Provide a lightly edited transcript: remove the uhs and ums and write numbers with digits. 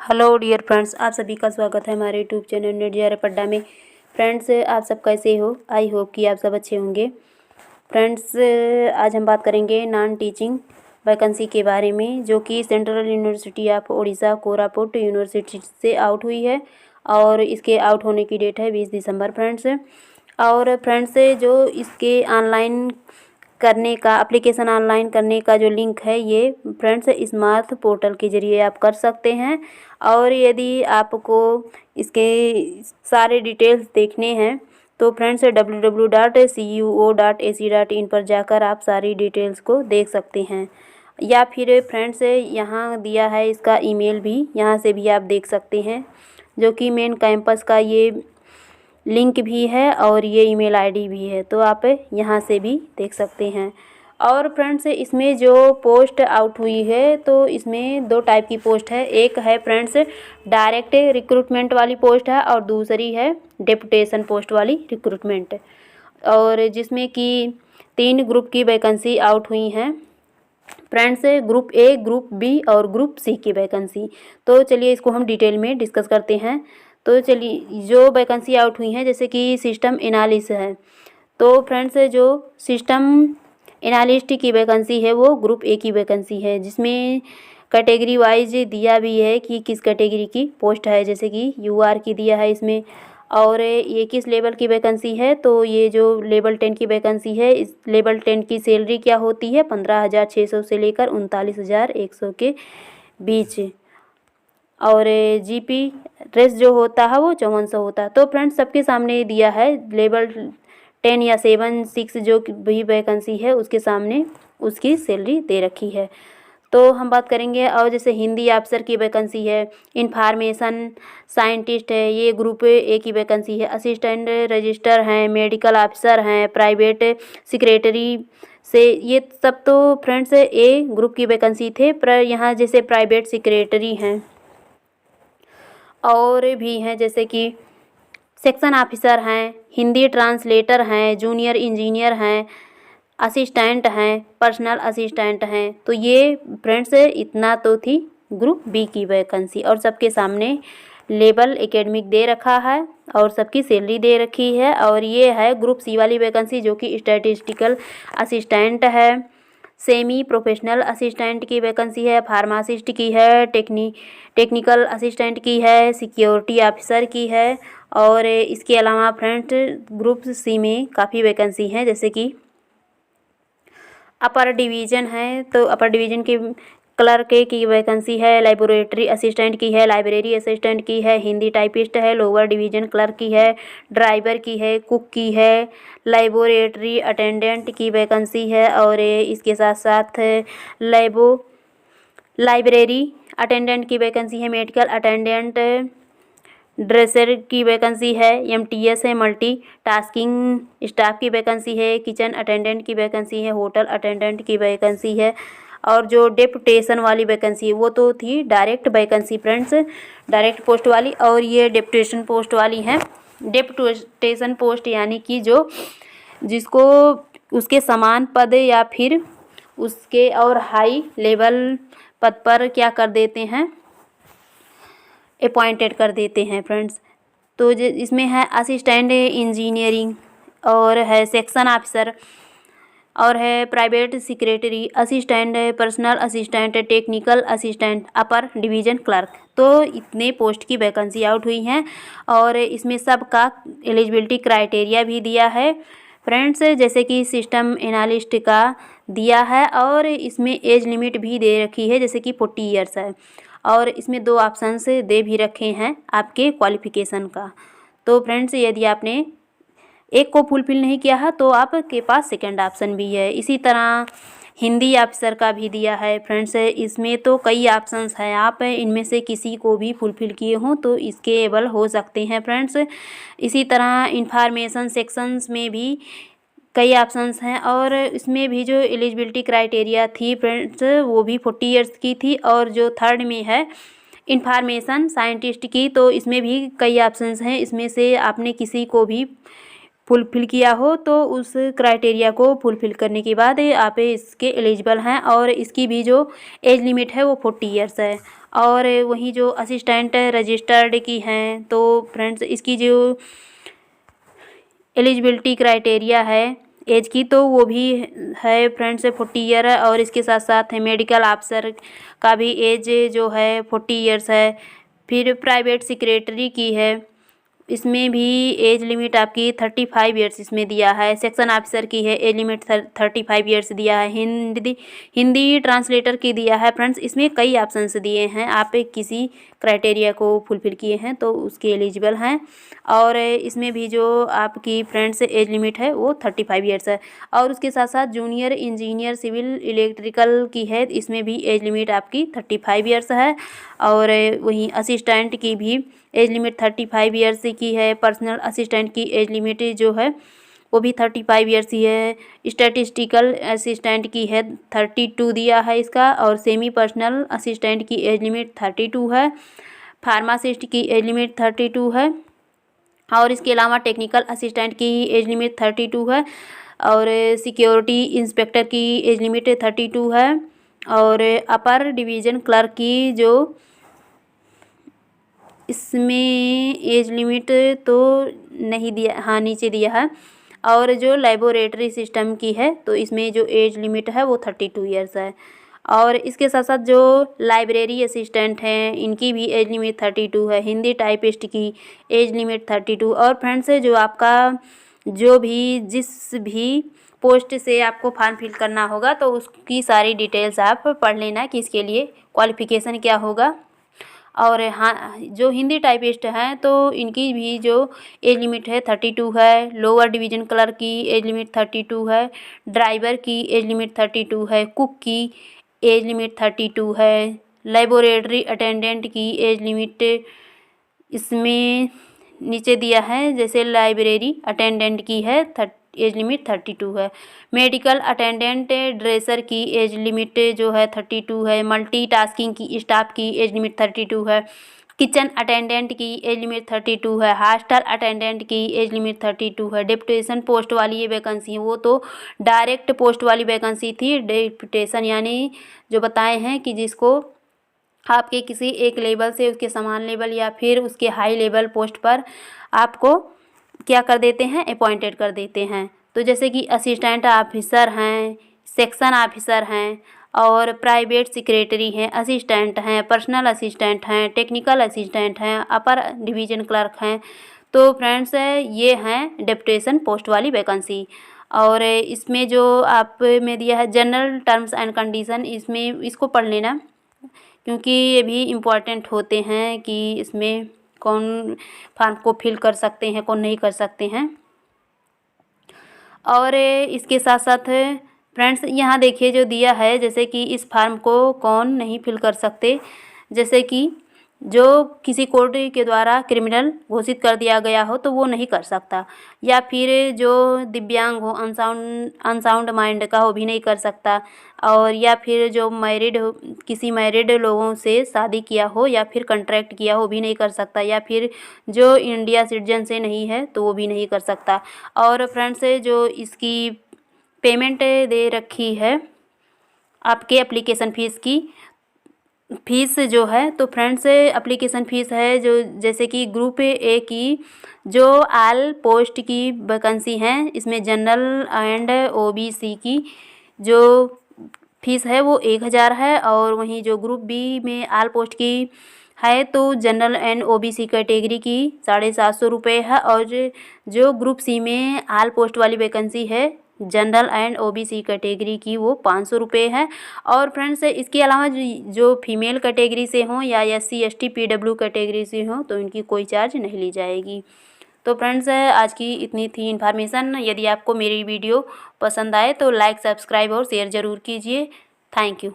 Hello dear friends, आप सभी का स्वागत है हमारे यूट्यूब चैनल नेट JRF अड्डा में। फ्रेंड्स, आप सब कैसे हो? आई होप कि आप सब अच्छे होंगे। फ्रेंड्स, आज हम बात करेंगे नॉन टीचिंग वैकेंसी के बारे में, जो कि central university of Orissa Koraput university से आउट हुई है और इसके आउट होने की डेट है 20 दिसंबर। फ्रेंड्स, और फ्रेंड्स, जो इसके ऑनलाइन करने का एप्लीकेशन ऑनलाइन करने का जो लिंक है, ये फ्रेंड्स स्मार्ट पोर्टल के ज़रिए आप कर सकते हैं। और यदि आपको इसके सारे डिटेल्स देखने हैं तो फ्रेंड्स www.cuo.ac.in पर जाकर आप सारी डिटेल्स को देख सकते हैं, या फिर फ्रेंड्स यहाँ दिया है इसका ईमेल भी, यहाँ से भी आप देख सकते हैं, जो कि मेन कैंपस का ये लिंक भी है और ये ईमेल आईडी भी है, तो आप यहाँ से भी देख सकते हैं। और फ्रेंड्स, इसमें जो पोस्ट आउट हुई है तो इसमें दो टाइप की पोस्ट है। एक है फ्रेंड्स डायरेक्ट रिक्रूटमेंट वाली पोस्ट है और दूसरी है डेपुटेशन पोस्ट वाली रिक्रूटमेंट, और जिसमें कि 3 ग्रुप की वैकेंसी आउट हुई हैं friends, group A, group B और ग्रुप सी की वैकेंसी। तो चलिए इसको हम डिटेल में डिस्कस करते हैं। तो चलिए, जो वैकेंसी आउट हुई हैं जैसे कि सिस्टम एनालिस्ट है, तो फ्रेंड्स जो सिस्टम एनालिस्ट की वैकेंसी है वो ग्रुप ए की वैकेंसी है, जिसमें कैटेगरी वाइज दिया भी है कि किस कैटेगरी की पोस्ट है, जैसे कि यूआर की दिया है इसमें। और ये किस लेवल की वैकेंसी है, तो ये जो लेवल 10 की वैकेंसी है, इस लेवल 10 की सैलरी क्या होती है 15,600 से लेकर 39,100 के बीच, और जीपी रेस जो होता है वो 5400 होता है। तो फ्रेंड्स सबके सामने दिया है लेवल 10 या 7, 6 जो भी वैकेंसी है उसके सामने उसकी सैलरी दे रखी है। तो हम बात करेंगे, और जैसे हिंदी अफसर की वैकेंसी है, इंफॉर्मेशन साइंटिस्ट है, ये ग्रुप ए की वैकेंसी है, असिस्टेंट रजिस्टर हैं, मेडिकल ऑफिसर हैं, प्राइवेट सेक्रेटरी से, ये सब तो फ्रेंड्स ए ग्रुप की वैकेंसी थे। पर यहाँ जैसे प्राइवेट सेक्रेटरी हैं और भी हैं, जैसे कि सेक्शन ऑफिसर हैं, हिंदी ट्रांसलेटर हैं, जूनियर इंजीनियर हैं, असिस्टेंट हैं, पर्सनल असिस्टेंट हैं। तो ये फ्रेंड्स इतना तो थी ग्रुप बी की वैकेंसी, और सबके सामने लेवल एकेडमिक दे रखा है और सबकी सैलरी दे रखी है। और ये है ग्रुप सी वाली वैकेंसी, जो कि स्टैटिस्टिकल असिस्टेंट है, सेमी प्रोफेशनल असिस्टेंट की वैकेंसी है, फार्मासिस्ट की है, टेक्निकल असिस्टेंट की है, सिक्योरिटी ऑफिसर की है। और इसके अलावा फ्रेंड्स ग्रुप सी में काफ़ी वैकेंसी हैं, जैसे कि अपर डिवीज़न है, तो अपर डिवीज़न के क्लर्क की वैकेंसी है, लेबोरेटरी असिस्टेंट की है, लाइब्रेरी असिस्टेंट की है, हिंदी टाइपिस्ट है, लोअर डिवीज़न क्लर्क की है, ड्राइवर की है, कुक की है, लेबोरेटरी अटेंडेंट की वैकेंसी है। और इसके साथ साथ लाइब्रेरी अटेंडेंट की वैकेंसी है, मेडिकल अटेंडेंट, ड्रेसर की वैकेंसी है, MTS है, मल्टी टास्किंग स्टाफ की वैकेंसी है, किचन अटेंडेंट की वैकेंसी है, होटल अटेंडेंट की वैकेंसी है। और जो डेपुटेशन वाली वैकेंसी है वो तो थी direct vacancy friends, direct post वाली, और ये डेपुटेशन पोस्ट वाली हैं। डेपुटेशन पोस्ट यानी कि जो जिसको उसके समान पद या फिर उसके और हाई लेवल पद पर क्या कर देते हैं, अपॉइंटेड कर देते हैं फ्रेंड्स। तो इसमें है असिस्टेंट इंजीनियरिंग, और है सेक्शन ऑफिसर, और है private secretary, assistant, personal assistant, technical assistant, अपर डिवीज़न क्लर्क। तो इतने पोस्ट की वैकेंसी आउट हुई हैं, और इसमें सबका एलिजिबिलिटी क्राइटेरिया भी दिया है फ्रेंड्स, जैसे कि सिस्टम एनालिस्ट का दिया है, और इसमें एज लिमिट भी दे रखी है, जैसे कि 40 ईयर्स है। और इसमें 2 ऑप्शन से दे भी रखे हैं आपके क्वालिफ़िकेशन का। तो फ्रेंड्स यदि आपने एक को फुलफ़िल नहीं किया है तो आपके पास सेकंड ऑप्शन भी है। इसी तरह हिंदी ऑफिसर का भी दिया है फ्रेंड्स, इसमें तो कई ऑप्शंस हैं, आप इनमें से किसी को भी फुलफ़िल किए हों तो इसके एबल हो सकते हैं फ्रेंड्स। इसी तरह इंफॉर्मेशन सेक्शंस में भी कई ऑप्शंस हैं, और इसमें भी जो एलिजिबिलिटी क्राइटेरिया थी फ्रेंड्स वो भी 40 ईयर्स की थी। और जो थर्ड में है इंफॉर्मेशन साइंटिस्ट की, तो इसमें भी कई ऑप्शंस हैं, इसमें से आपने किसी को भी फुलफ़िल किया हो तो उस क्राइटेरिया को फुलफ़िल करने के बाद आप इसके एलिजिबल हैं। और इसकी भी जो एज लिमिट है वो 40 ईयर्स है। और वहीं जो असिस्टेंट रजिस्टर्ड की हैं, तो फ्रेंड्स इसकी जो एलिजिबिलिटी क्राइटेरिया है एज की, तो वो भी है फ्रेंड्स 40 ईयर है। और इसके साथ साथ है मेडिकल ऑफिसर का भी एज जो है 40 ईयर्स है। फिर प्राइवेट सेक्रेटरी की है, इसमें भी एज लिमिट आपकी 35 ईयर्स इसमें दिया है। सेक्शन ऑफिसर की है, एज लिमिट 35 ईयर्स दिया है। हिंदी ट्रांसलेटर की दिया है। फ्रेंड्स इसमें कई ऑप्शंस दिए हैं, आप किसी क्राइटेरिया को फुलफिल किए हैं तो उसके एलिजिबल हैं। और इसमें भी जो आपकी फ्रेंड्स एज लिमिट है वो 35 ईयर्स है। और उसके साथ साथ जूनियर इंजीनियर सिविल इलेक्ट्रिकल की है, इसमें भी एज लिमिट आपकी 35 ईयर्स है। और वहीं असिस्टेंट की भी एज लिमिट 35 ईयर्स की है। पर्सनल असिस्टेंट की एज लिमिट जो है वो भी 35 ईयर्स ही है। स्टैटिस्टिकल असिस्टेंट की है 32 दिया है इसका। और सेमी पर्सनल असिस्टेंट की एज लिमिट 32 है। फार्मासिस्ट की एज लिमिट 32 है। और इसके अलावा टेक्निकल असिस्टेंट की एज लिमिट 32 है। और सिक्योरिटी इंस्पेक्टर की एज लिमिट 32 है। और अपर डिवीज़न क्लर्क की जो इसमें एज लिमिट तो नहीं दिया, हाँ नीचे दिया है। और जो लेबोरेटरी सिस्टम की है तो इसमें जो एज लिमिट है वो 32 ईयर्स है। और इसके साथ साथ जो लाइब्रेरी असिस्टेंट हैं इनकी भी एज लिमिट 32 है। हिंदी टाइपिस्ट की एज लिमिट 32। और फ्रेंड्स जो आपका जो भी जिस भी पोस्ट से आपको फॉर्म फिल करना होगा तो उसकी सारी डिटेल्स आप पढ़ लेना कि इसके लिए क्वालिफ़िकेशन क्या होगा। और हाँ जो हिंदी टाइपिस्ट हैं तो इनकी भी जो एज लिमिट है 32 है। लोअर डिवीज़न क्लर्क की एज लिमिट 32 है। ड्राइवर की एज लिमिट 32 है। कुक की एज लिमिट 32 है। लेबोरेटरी अटेंडेंट की एज लिमिट इसमें नीचे दिया है, जैसे लाइब्रेरी अटेंडेंट की है एज लिमिट 32 है। मेडिकल अटेंडेंट ड्रेसर की एज लिमिट जो है 32 है। मल्टीटास्किंग की स्टाफ की एज लिमिट 32 है। किचन अटेंडेंट की एज लिमिट 32 है। हॉस्टल अटेंडेंट की एज लिमिट 32 है। डेपुटेशन पोस्ट वाली ये वैकेंसी है, वो तो डायरेक्ट पोस्ट वाली वैकेंसी थी। डेपुटेशन यानी जो बताए हैं कि जिसको आपके किसी एक लेवल से उसके समान लेवल या फिर उसके हाई लेवल पोस्ट पर आपको क्या कर देते हैं, अपॉइंटेड कर देते हैं। तो जैसे कि असिस्टेंट ऑफिसर हैं, सेक्शन ऑफिसर हैं, और प्राइवेट सेक्रेटरी हैं, असिस्टेंट हैं, पर्सनल असिस्टेंट हैं, टेक्निकल असिस्टेंट हैं, अपर डिवीज़न क्लर्क हैं। तो फ्रेंड्स ये हैं डेपुटेशन पोस्ट वाली वैकेंसी। और इसमें जो आप में दिया है जनरल टर्म्स एंड कंडीशन, इसमें इसको पढ़ लेना क्योंकि ये भी इम्पॉर्टेंट होते हैं कि इसमें कौन फॉर्म को फिल कर सकते हैं, कौन नहीं कर सकते हैं। और इसके साथ साथ फ्रेंड्स यहाँ देखिए जो दिया है, जैसे कि इस फॉर्म को कौन नहीं फिल कर सकते, जैसे कि जो किसी कोर्ट के द्वारा क्रिमिनल घोषित कर दिया गया हो तो वो नहीं कर सकता। या फिर जो दिव्यांग हो, अनसाउंड माइंड का हो भी नहीं कर सकता। और या फिर जो मैरिड हो, किसी मैरिड लोगों से शादी किया हो या फिर कॉन्ट्रैक्ट किया हो भी नहीं कर सकता। या फिर जो इंडिया सिटीजन से नहीं है तो वो भी नहीं कर सकता। और फ्रेंड्स जो इसकी पेमेंट दे रखी है आपके एप्लीकेशन फ़ीस की, फीस जो है तो फ्रेंड्स एप्लीकेशन फ़ीस है जो जैसे कि ग्रुप ए की जो ऑल पोस्ट की वैकेंसी हैं, इसमें जनरल एंड ओबीसी की जो फीस है वो 1000 है। और वहीं जो ग्रुप बी में ऑल पोस्ट की है तो जनरल एंड ओबीसी कैटेगरी की 750 रुपये है। और जो ग्रुप सी में ऑल पोस्ट वाली वैकेंसी है जनरल एंड ओबीसी कैटेगरी की वो 500 रुपये है। और फ्रेंड्स इसके अलावा जो फीमेल कैटेगरी से हों या SC ST PW कैटेगरी से हों तो इनकी कोई चार्ज नहीं ली जाएगी। तो फ्रेंड्स आज की इतनी थी इन्फॉर्मेशन। यदि आपको मेरी वीडियो पसंद आए तो लाइक, सब्सक्राइब और शेयर ज़रूर कीजिए। Thank you.